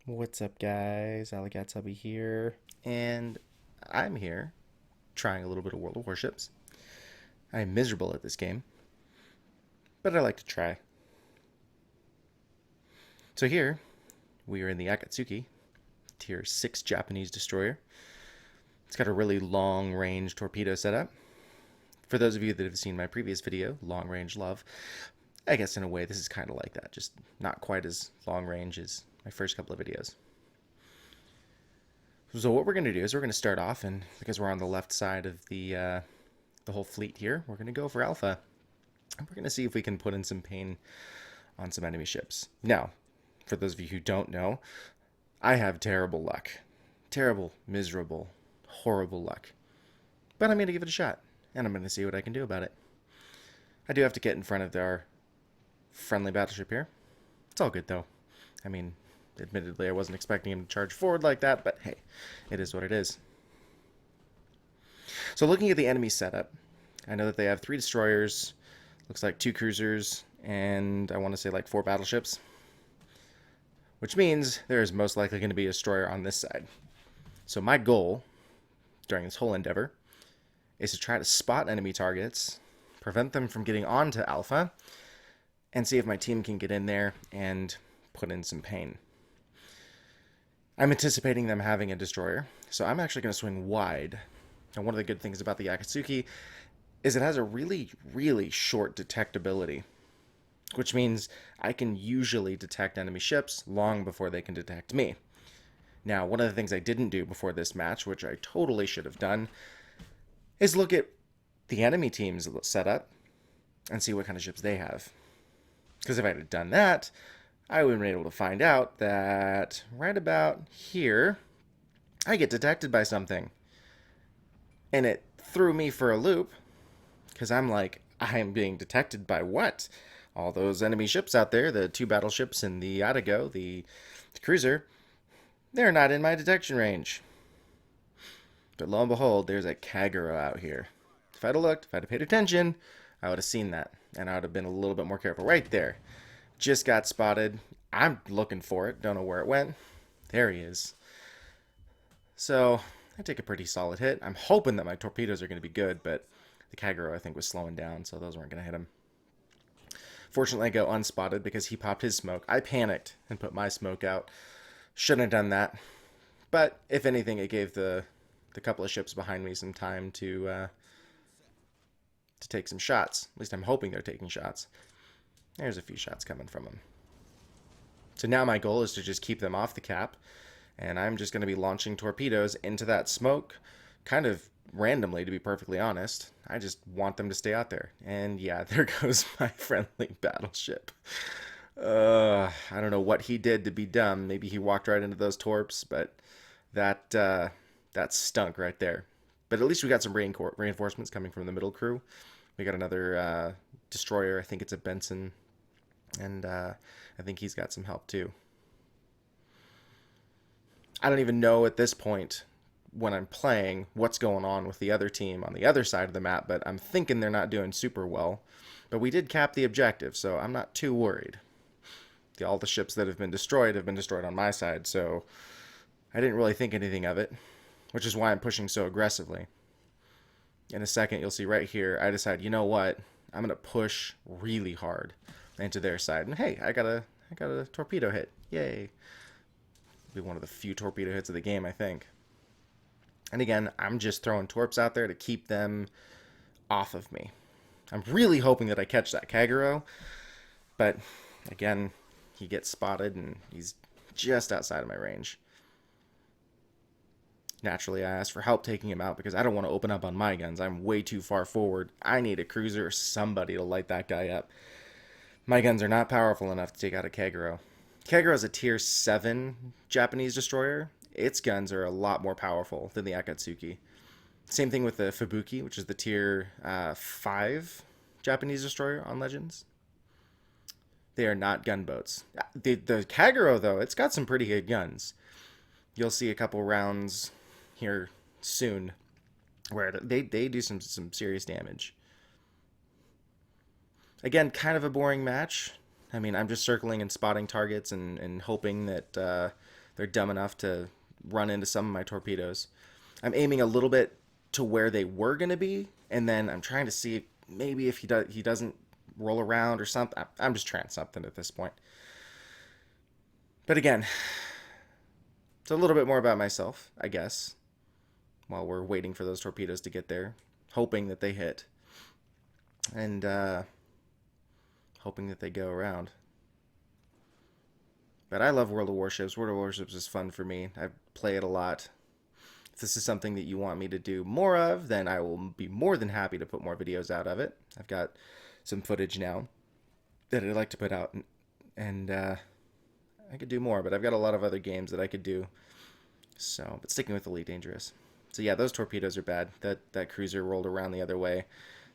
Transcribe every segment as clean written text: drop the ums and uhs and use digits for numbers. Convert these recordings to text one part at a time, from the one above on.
What's up, guys? Akatsuki here, and I'm here trying a little bit of World of Warships. I'm miserable at this game, but I like to try. So here, we are in the Akatsuki, tier 6 Japanese destroyer. It's got a really long range torpedo setup. For those of you that have seen my previous video, Long Range Love, I guess in a way this is kind of like that, just not quite as long range as my first couple of videos. So what we're going to do is we're going to start off, and because we're on the left side of the whole fleet here, we're going to go for Alpha. And we're going to see if we can put in some pain on some enemy ships. Now, for those of you who don't know, I have terrible luck. Terrible, miserable, horrible luck. But I'm going to give it a shot, and I'm going to see what I can do about it. I do have to get in front of our friendly battleship here. It's all good, though. I mean, admittedly, I wasn't expecting him to charge forward like that, but hey, it is what it is. So looking at the enemy setup, I know that they have 3 destroyers, looks like 2 cruisers, and I want to say like 4 battleships, which means there is most likely going to be a destroyer on this side. So my goal during this whole endeavor is to try to spot enemy targets, prevent them from getting onto Alpha, and see if my team can get in there and put in some pain. I'm anticipating them having a destroyer, so I'm actually going to swing wide. And one of the good things about the Akatsuki is it has a really, really short detectability, which means I can usually detect enemy ships long before they can detect me. Now, one of the things I didn't do before this match, which I totally should have done, is look at the enemy team's setup and see what kind of ships they have. Because if I had done that, I would have been able to find out that right about here, I get detected by something. And it threw me for a loop, because I'm like, I am being detected by what? All those enemy ships out there, the 2 battleships and the Atago, the cruiser, they're not in my detection range. But lo and behold, there's a Kagero out here. If I'd have looked, if I'd have paid attention, I would have seen that, and I would have been a little bit more careful. Right there. Just got spotted. I'm looking for it. Don't know where it went. There he is. So I take a pretty solid hit. I'm hoping that my torpedoes are going to be good, but the Kagero, I think, was slowing down, so those weren't going to hit him. Fortunately, I go unspotted because he popped his smoke. I panicked and put my smoke out. Shouldn't have done that. But if anything, it gave the couple of ships behind me some time to take some shots. At least I'm hoping they're taking shots. There's a few shots coming from them. So now my goal is to just keep them off the cap, and I'm just going to be launching torpedoes into that smoke, kind of randomly, to be perfectly honest. I just want them to stay out there. And yeah, there goes my friendly battleship. I don't know what he did to be dumb. Maybe he walked right into those torps, but that stunk right there. But at least we got some reinforcements coming from the middle crew. We got another destroyer. I think it's a Benson, and I think he's got some help too. I don't even know at this point when I'm playing what's going on with the other team on the other side of the map, but I'm thinking they're not doing super well. But we did cap the objective, so I'm not too worried. All the ships that have been destroyed on my side, so I didn't really think anything of it, which is why I'm pushing so aggressively. In a second, you'll see right here, I decide, you know what? I'm going to push really hard into their side. And hey, I got a torpedo hit. Yay. Be one of the few torpedo hits of the game, I think. And again, I'm just throwing torps out there to keep them off of me. I'm really hoping that I catch that Kagero, but again, he gets spotted and he's just outside of my range. Naturally, I asked for help taking him out because I don't want to open up on my guns. I'm way too far forward. I need a cruiser or somebody to light that guy up. My guns are not powerful enough to take out a Kagero. Kagero is a tier 7 Japanese destroyer. Its guns are a lot more powerful than the Akatsuki. Same thing with the Fubuki, which is the tier 5 Japanese destroyer on Legends. They are not gunboats. The Kagero, though, it's got some pretty good guns. You'll see a couple rounds here soon where they do some serious damage. Again, kind of a boring match. I mean, I'm just circling and spotting targets and hoping that they're dumb enough to run into some of my torpedoes. I'm aiming a little bit to where they were going to be, and then I'm trying to see maybe if he doesn't roll around or something. I'm just trying something at this point. But again, it's a little bit more about myself, I guess, while we're waiting for those torpedoes to get there, hoping that they hit, and hoping that they go around. But I love World of Warships. World of Warships is fun for me. I play it a lot. If this is something that you want me to do more of, then I will be more than happy to put more videos out of it. I've got some footage now that I'd like to put out, and I could do more, but I've got a lot of other games that I could do. So, but sticking with Elite Dangerous. So yeah, those torpedoes are bad. That cruiser rolled around the other way.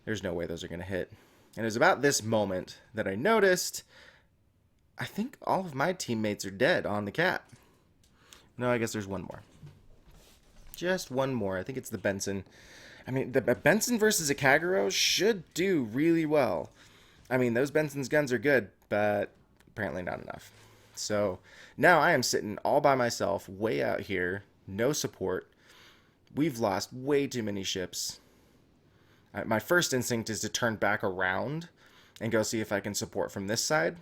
There's no way those are going to hit. And it was about this moment that I noticed I think all of my teammates are dead on the cat. No, I guess there's one more. Just one more. I think it's the Benson. I mean, the Benson versus a Kagero should do really well. I mean, those Benson's guns are good, but apparently not enough. So now I am sitting all by myself, way out here, no support. We've lost way too many ships. My first instinct is to turn back around and go see if I can support from this side.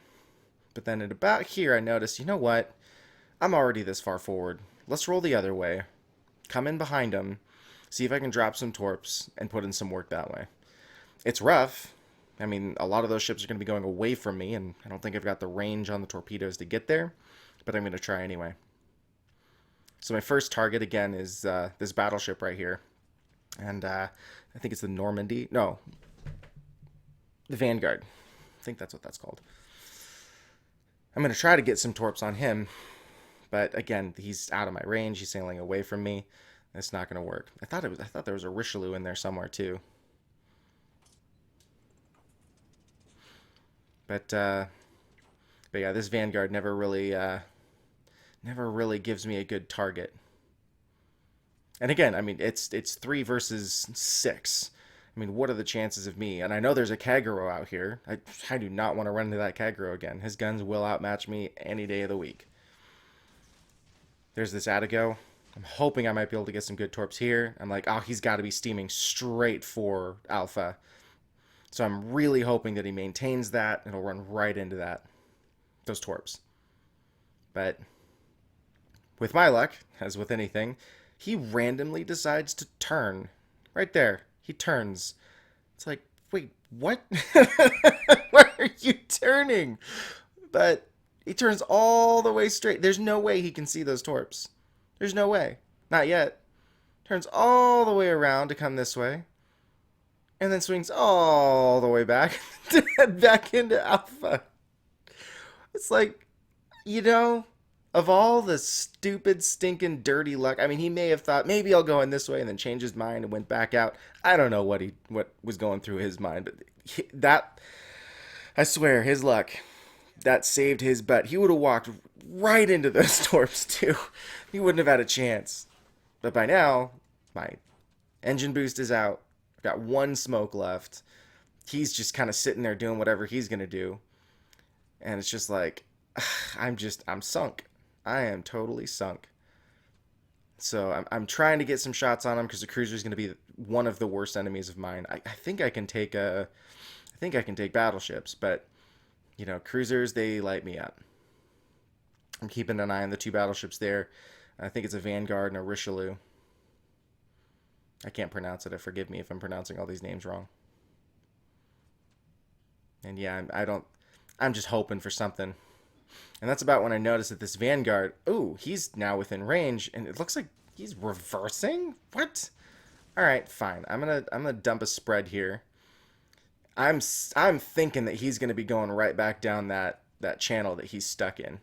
But then at about here, I noticed, you know what? I'm already this far forward. Let's roll the other way. Come in behind them. See if I can drop some torps and put in some work that way. It's rough. I mean, a lot of those ships are going to be going away from me, and I don't think I've got the range on the torpedoes to get there. But I'm going to try anyway. So my first target, again, is this battleship right here. And I think it's the Normandy. No. The Vanguard. I think that's what that's called. I'm going to try to get some torps on him. But again, he's out of my range. He's sailing away from me. It's not going to work. I thought there was a Richelieu in there somewhere too. But yeah, this Vanguard never really gives me a good target. And again, I mean, it's 3 versus 6. I mean, what are the chances of me? And I know there's a Kagero out here. I do not want to run into that Kagero again. His guns will outmatch me any day of the week. There's this Atago. I'm hoping I might be able to get some good torps here. I'm like, oh, he's got to be steaming straight for Alpha. So I'm really hoping that he maintains that. And it'll run right into those torps. But with my luck, as with anything, he randomly decides to turn. Right there. He turns. It's like, wait, what? Why are you turning? But he turns all the way straight. There's no way he can see those torps. There's no way. Not yet. Turns all the way around to come this way. And then swings all the way back to head back into Alpha. It's like, of all the stupid, stinking, dirty luck. I mean, he may have thought, maybe I'll go in this way, and then changed his mind and went back out. I don't know what was going through his mind. But I swear, his luck, that saved his butt. He would have walked right into those torps, too. He wouldn't have had a chance. But by now, my engine boost is out. I've got one smoke left. He's just kind of sitting there doing whatever he's going to do. And it's just like, I'm sunk. I am totally sunk. So I'm trying to get some shots on him because the cruiser is going to be one of the worst enemies of mine. I think I can take battleships, but cruisers, they light me up. I'm keeping an eye on the 2 battleships there. I think it's a Vanguard and a Richelieu. I can't pronounce it. Forgive me if I'm pronouncing all these names wrong. And yeah, I'm just hoping for something. And that's about when I noticed that this Vanguard, ooh, he's now within range, and it looks like he's reversing? What? All right, fine. I'm gonna dump a spread here. I'm thinking that he's gonna be going right back down that channel that he's stuck in.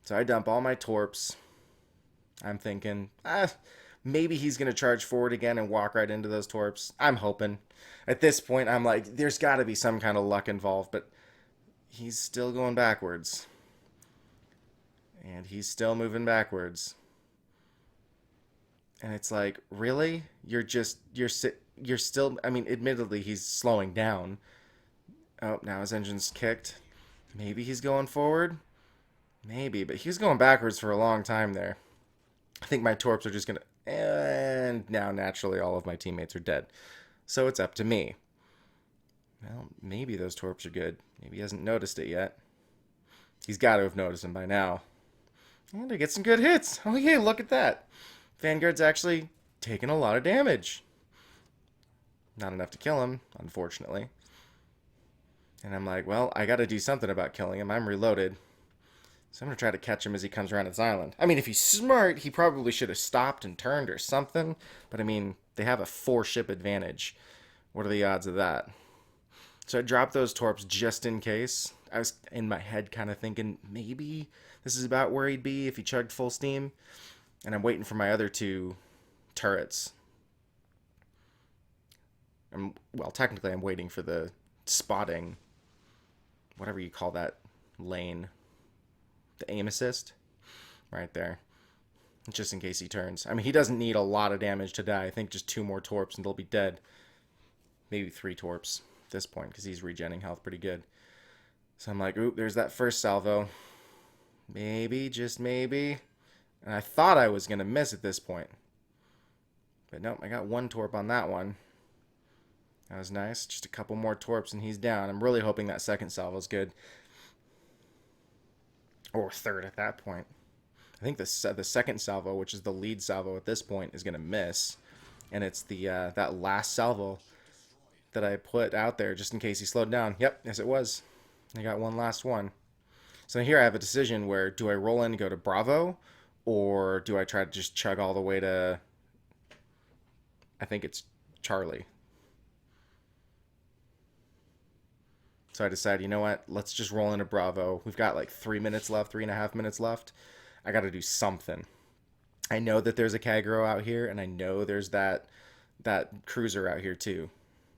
So I dump all my torps. I'm thinking, maybe he's gonna charge forward again and walk right into those torps. I'm hoping. At this point, I'm like, there's got to be some kind of luck involved, but he's still going backwards. And he's still moving backwards. And it's like, really? You're still, I mean, admittedly, he's slowing down. Oh, now his engine's kicked. Maybe he's going forward. Maybe, but he was going backwards for a long time there. I think my torps are just gonna... And now, naturally, all of my teammates are dead. So it's up to me. Well, maybe those torps are good. Maybe he hasn't noticed it yet. He's got to have noticed them by now. And I get some good hits. Oh, yeah, look at that. Vanguard's actually taking a lot of damage. Not enough to kill him, unfortunately. And I'm like, well, I got to do something about killing him. I'm reloaded. So I'm going to try to catch him as he comes around his island. I mean, if he's smart, he probably should have stopped and turned or something. But I mean, they have a 4-ship advantage. What are the odds of that? So I dropped those torps just in case. I was in my head kind of thinking, maybe this is about where he'd be if he chugged full steam. And I'm waiting for my other 2 turrets. Well, technically I'm waiting for the spotting, whatever you call that lane. The aim assist, right there, just in case he turns. I mean, he doesn't need a lot of damage to die. I think just 2 more torps and they'll be dead. Maybe 3 torps at this point because he's regenning health pretty good. So I'm like, oop, there's that first salvo. Maybe, just maybe. And I thought I was going to miss at this point. But nope, I got 1 torp on that one. That was nice. Just a couple more torps and he's down. I'm really hoping that second salvo's good. Or third at that point. I think the second salvo, which is the lead salvo at this point, is going to miss. And it's the that last salvo that I put out there just in case he slowed down. Yep, yes it was. I got one last one. So here I have a decision where do I roll in and go to Bravo, or do I try to just chug all the way to, I think it's Charlie. So I decided, you know what? Let's just roll into Bravo. We've got like 3 minutes left, 3.5 minutes left. I got to do something. I know that there's a Kagero out here, and I know there's that cruiser out here too.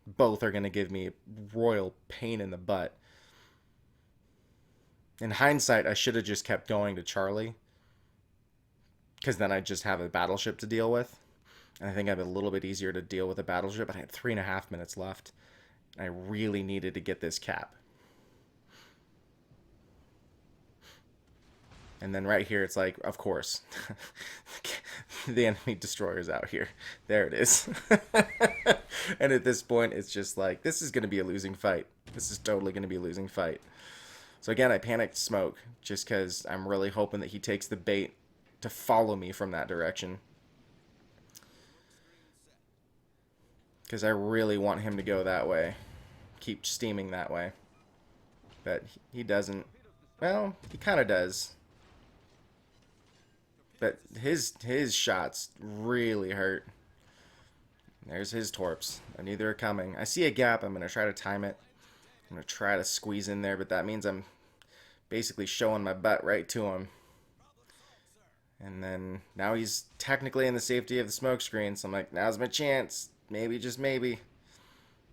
Both are going to give me royal pain in the butt. In hindsight, I should have just kept going to Charlie, because then I'd just have a battleship to deal with. And I think I'd be a little bit easier to deal with a battleship, but I had 3.5 minutes left. I really needed to get this cap. And then right here, it's like, of course, the enemy destroyer's out here. There it is. And at this point, it's just like, this is going to be a losing fight. This is totally going to be a losing fight. So again, I panicked smoke just because I'm really hoping that he takes the bait to follow me from that direction. Because I really want him to go that way. Keep steaming that way. But he doesn't. Well, he kind of does. But his shots really hurt. There's his torps. Neither are coming. I see a gap. I'm going to try to time it. I'm going to try to squeeze in there, but that means I'm basically showing my butt right to him. And then now he's technically in the safety of the smoke screen, so I'm like, now's my chance. Maybe, just maybe.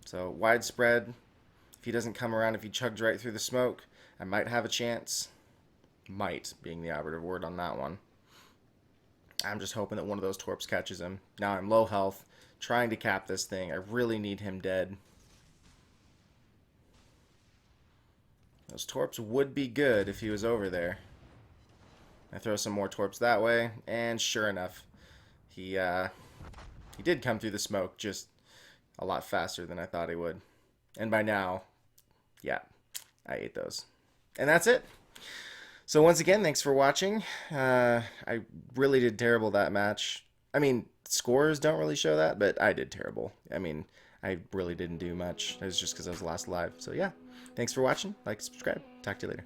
So widespread. If he doesn't come around, if he chugs right through the smoke, I might have a chance. Might being the operative word on that one. I'm just hoping that one of those torps catches him. Now I'm low health, trying to cap this thing. I really need him dead. Those torps would be good if he was over there. I throw some more torps that way, and sure enough, he did come through the smoke, just a lot faster than I thought he would. And by now, yeah, I ate those. And that's it. So once again, thanks for watching. I really did terrible that match. I mean, scores don't really show that, but I did terrible. I mean, I really didn't do much. It was just because I was last live. So yeah, thanks for watching. Like, subscribe. Talk to you later.